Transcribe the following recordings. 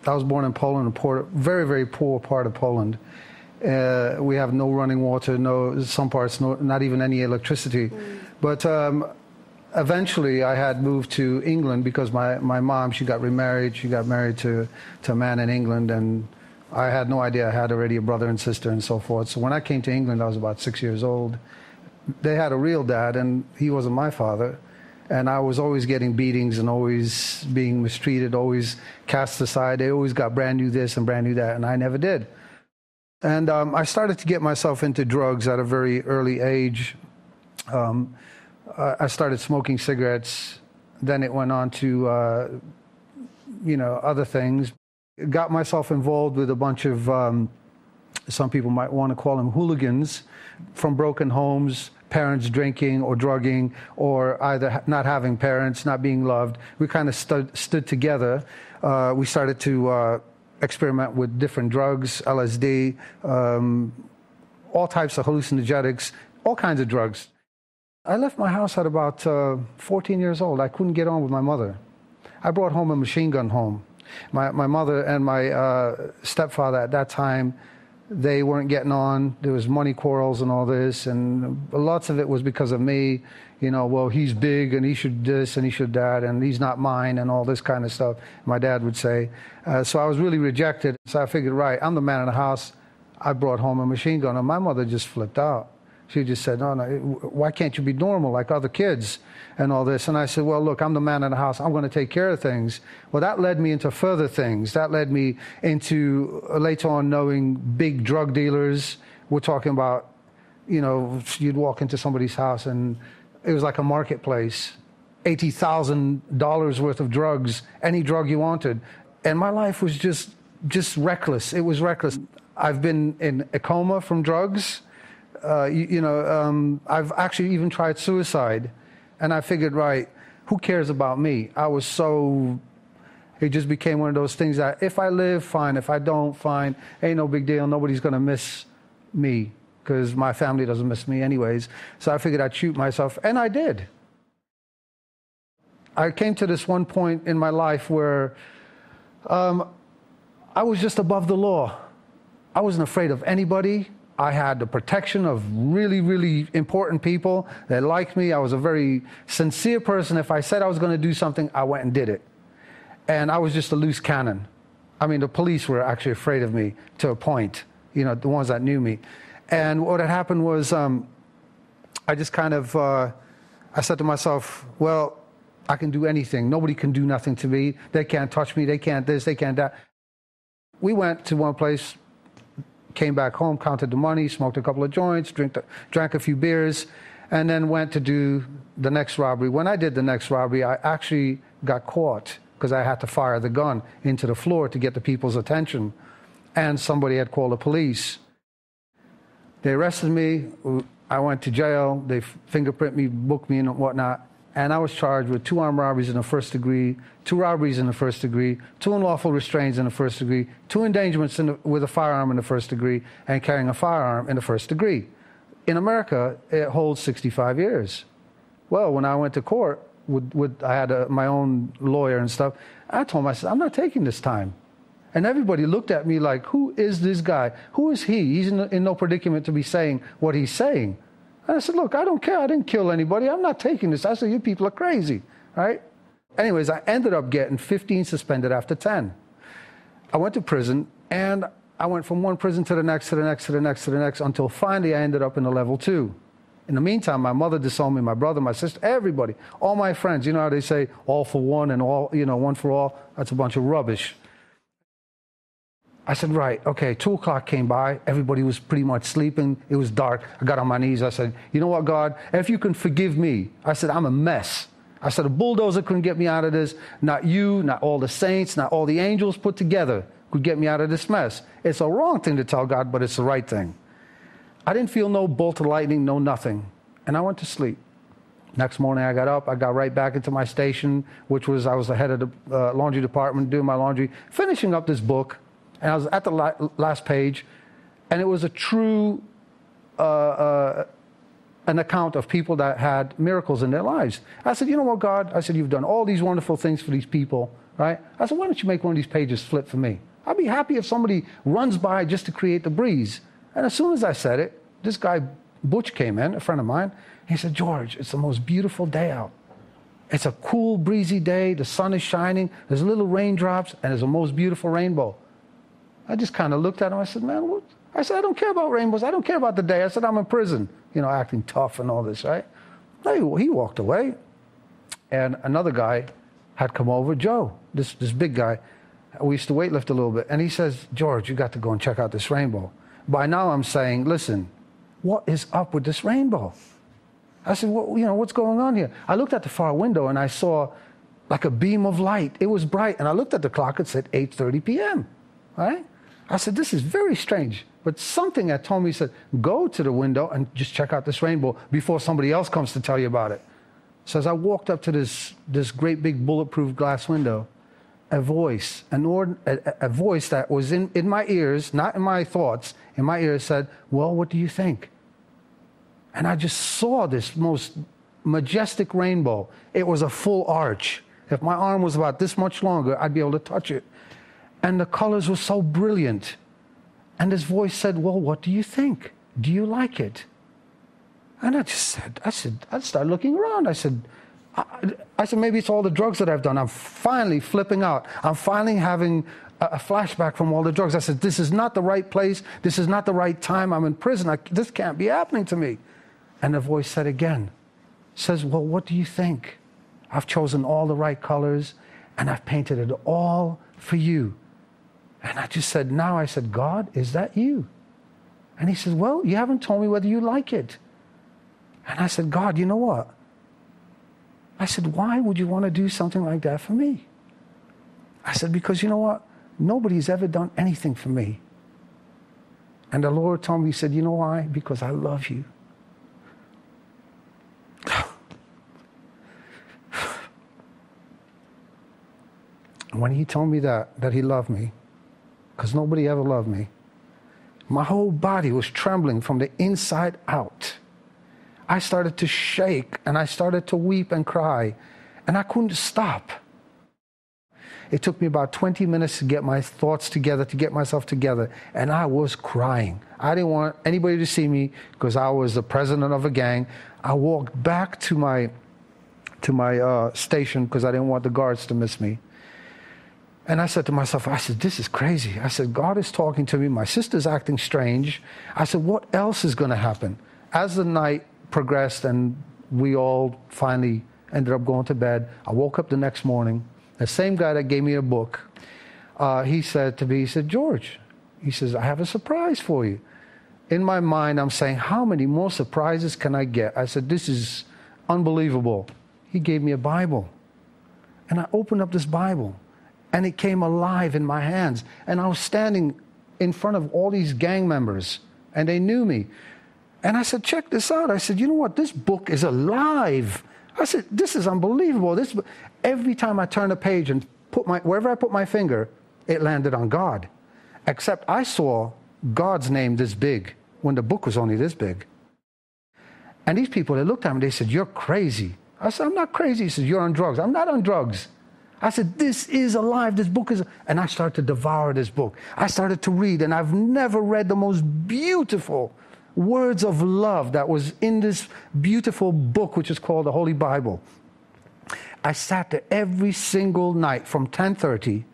I was born in Poland, a very, very poor part of Poland. We have no running water, some parts, not even any electricity. But eventually I had moved to England because my mom, she got remarried. She got married to a man in England, and I had no idea I had already a brother and sister and so forth. So when I came to England, I was about 6 years old. They had a real dad, and he wasn't my father. And I was always getting beatings and always being mistreated, always cast aside. They always got brand new this and brand new that, and I never did. And I started to get myself into drugs at a very early age. I started smoking cigarettes. Then it went on to, other things. Got myself involved with a bunch of, some people might want to call them hooligans, from broken homes, parents drinking or drugging, or either not having parents, not being loved. We kind of stood together. We started to experiment with different drugs, LSD, all types of hallucinogenics, all kinds of drugs. I left my house at about 14 years old. I couldn't get on with my mother. I brought home a machine gun home. My mother and my stepfather at that time, they weren't getting on. There was money quarrels and all this, and lots of it was because of me. Well, he's big and he should this and he should that, and he's not mine, and all this kind of stuff, my dad would say. So I was really rejected. So I figured, right, I'm the man in the house. I brought home a machine gun, and my mother just flipped out. She just said, no, why can't you be normal like other kids and all this? And I said, well, look, I'm the man in the house. I'm going to take care of things. Well, that led me into further things. That led me into later on knowing big drug dealers. We're talking about, you'd walk into somebody's house and it was like a marketplace. $80,000 worth of drugs, any drug you wanted. And my life was just reckless. It was reckless. I've been in a coma from drugs. I've actually even tried suicide, and I figured, right, who cares about me? It just became one of those things that if I live, fine. If I don't, fine. Ain't no big deal. Nobody's going to miss me because my family doesn't miss me anyways. So I figured I'd shoot myself, and I did. I came to this one point in my life where I was just above the law. I wasn't afraid of anybody. I had the protection of really, really important people that liked me. I was a very sincere person. If I said I was going to do something, I went and did it. And I was just a loose cannon. I mean, the police were actually afraid of me to a point, the ones that knew me. And what had happened was I just kind of, I said to myself, well, I can do anything. Nobody can do nothing to me. They can't touch me. They can't this, they can't that. We went to one place, came back home, counted the money, smoked a couple of joints, drank a few beers, and then went to do the next robbery. When I did the next robbery, I actually got caught because I had to fire the gun into the floor to get the people's attention, and somebody had called the police. They arrested me. I went to jail. They fingerprinted me, booked me, and whatnot. And I was charged with 2 armed robberies in the first degree, 2 robberies in the first degree, 2 unlawful restraints in the first degree, 2 endangerments with a firearm in the first degree, and carrying a firearm in the first degree. In America, it holds 65 years. Well, when I went to court, I had my own lawyer and stuff, I told myself, I'm not taking this time. And everybody looked at me like, who is this guy? Who is he? He's in no predicament to be saying what he's saying. And I said, look, I don't care. I didn't kill anybody. I'm not taking this. I said, you people are crazy, right? Anyways, I ended up getting 15 suspended after 10. I went to prison, and I went from one prison to the next, to the next, to the next, to the next, until finally I ended up in a level 2. In the meantime, my mother disowned me, my brother, my sister, everybody, all my friends. You know how they say all for one and all, one for all? That's a bunch of rubbish. I said, right, okay, 2 o'clock came by. Everybody was pretty much sleeping. It was dark. I got on my knees. I said, you know what, God, if you can forgive me. I said, I'm a mess. I said, a bulldozer couldn't get me out of this. Not you, not all the saints, not all the angels put together could get me out of this mess. It's a wrong thing to tell God, but it's the right thing. I didn't feel no bolt of lightning, no nothing. And I went to sleep. Next morning, I got up. I got right back into my station, which was, I was the head of the laundry department, doing my laundry, finishing up this book. And I was at the last page, and it was a true an account of people that had miracles in their lives. I said, you know what, God? I said, you've done all these wonderful things for these people, right? I said, why don't you make one of these pages flip for me? I'd be happy if somebody runs by just to create the breeze. And as soon as I said it, this guy, Butch, came in, a friend of mine. He said, George, it's the most beautiful day out. It's a cool, breezy day. The sun is shining. There's little raindrops, and there's the most beautiful rainbow. I just kind of looked at him. I said, man, what? I said, I don't care about rainbows. I don't care about the day. I said, I'm in prison, acting tough and all this, right? He walked away. And another guy had come over, Joe, this big guy. We used to weightlift a little bit. And he says, George, you got to go and check out this rainbow. By now I'm saying, listen, what is up with this rainbow? I said, what's going on here? I looked at the far window and I saw like a beam of light. It was bright. And I looked at the clock. It said 8:30 p.m., right? I said, this is very strange. But something had told me, said, go to the window and just check out this rainbow before somebody else comes to tell you about it. So as I walked up to this great big bulletproof glass window, a voice that was in my ears, not in my thoughts, in my ears said, well, what do you think? And I just saw this most majestic rainbow. It was a full arch. If my arm was about this much longer, I'd be able to touch it. And the colors were so brilliant. And this voice said, well, what do you think? Do you like it? And I started looking around. I said, maybe it's all the drugs that I've done. I'm finally flipping out. I'm finally having a flashback from all the drugs. I said, this is not the right place. This is not the right time. I'm in prison. This can't be happening to me. And the voice said again, says, well, what do you think? I've chosen all the right colors and I've painted it all for you. And I just said, God, is that you? And he said, well, you haven't told me whether you like it. And I said, God, you know what? I said, why would you want to do something like that for me? I said, because you know what? Nobody's ever done anything for me. And the Lord told me, he said, you know why? Because I love you. When he told me that he loved me, because nobody ever loved me, my whole body was trembling from the inside out. I started to shake and I started to weep and cry, and I couldn't stop. It took me about 20 minutes to get my thoughts together, to get myself together, and I was crying. I didn't want anybody to see me because I was the president of a gang. I walked back to my station because I didn't want the guards to miss me. And I said to myself, this is crazy. I said, God is talking to me. My sister's acting strange. I said, what else is going to happen? As the night progressed and we all finally ended up going to bed, I woke up the next morning. The same guy that gave me a book, he said to me, he said, George, he says, I have a surprise for you. In my mind, I'm saying, how many more surprises can I get? I said, this is unbelievable. He gave me a Bible. And I opened up this Bible. And it came alive in my hands. And I was standing in front of all these gang members. And they knew me. And I said, check this out. I said, you know what? This book is alive. I said, this is unbelievable. Every time I turned a page and wherever I put my finger, it landed on God. Except I saw God's name this big when the book was only this big. And these people, they looked at me, they said, you're crazy. I said, I'm not crazy. He said, you're on drugs. I'm not on drugs. I said, this is alive. This book is... And I started to devour this book. I started to read, and I've never read the most beautiful words of love that was in this beautiful book, which is called the Holy Bible. I sat there every single night from 10:30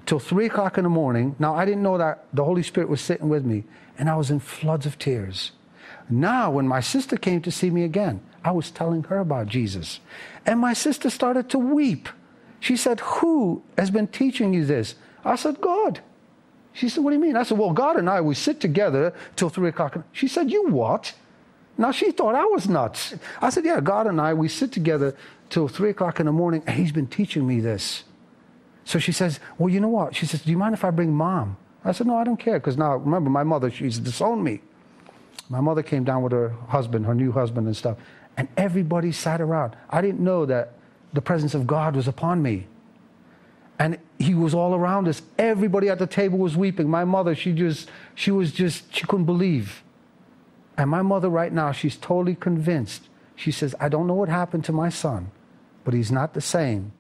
till 3 o'clock in the morning. Now, I didn't know that the Holy Spirit was sitting with me, and I was in floods of tears. Now, when my sister came to see me again, I was telling her about Jesus. And my sister started to weep. She said, who has been teaching you this? I said, God. She said, what do you mean? I said, well, God and I, we sit together till 3 o'clock. She said, you what? Now, she thought I was nuts. I said, yeah, God and I, we sit together till 3 o'clock in the morning, and he's been teaching me this. So she says, well, you know what? She says, do you mind if I bring Mom? I said, no, I don't care, because now, remember, my mother, she's disowned me. My mother came down with her husband, her new husband and stuff, and everybody sat around. I didn't know that the presence of God was upon me. And he was all around us. Everybody at the table was weeping. My mother, she couldn't believe. And my mother right now, she's totally convinced. She says, I don't know what happened to my son, but he's not the same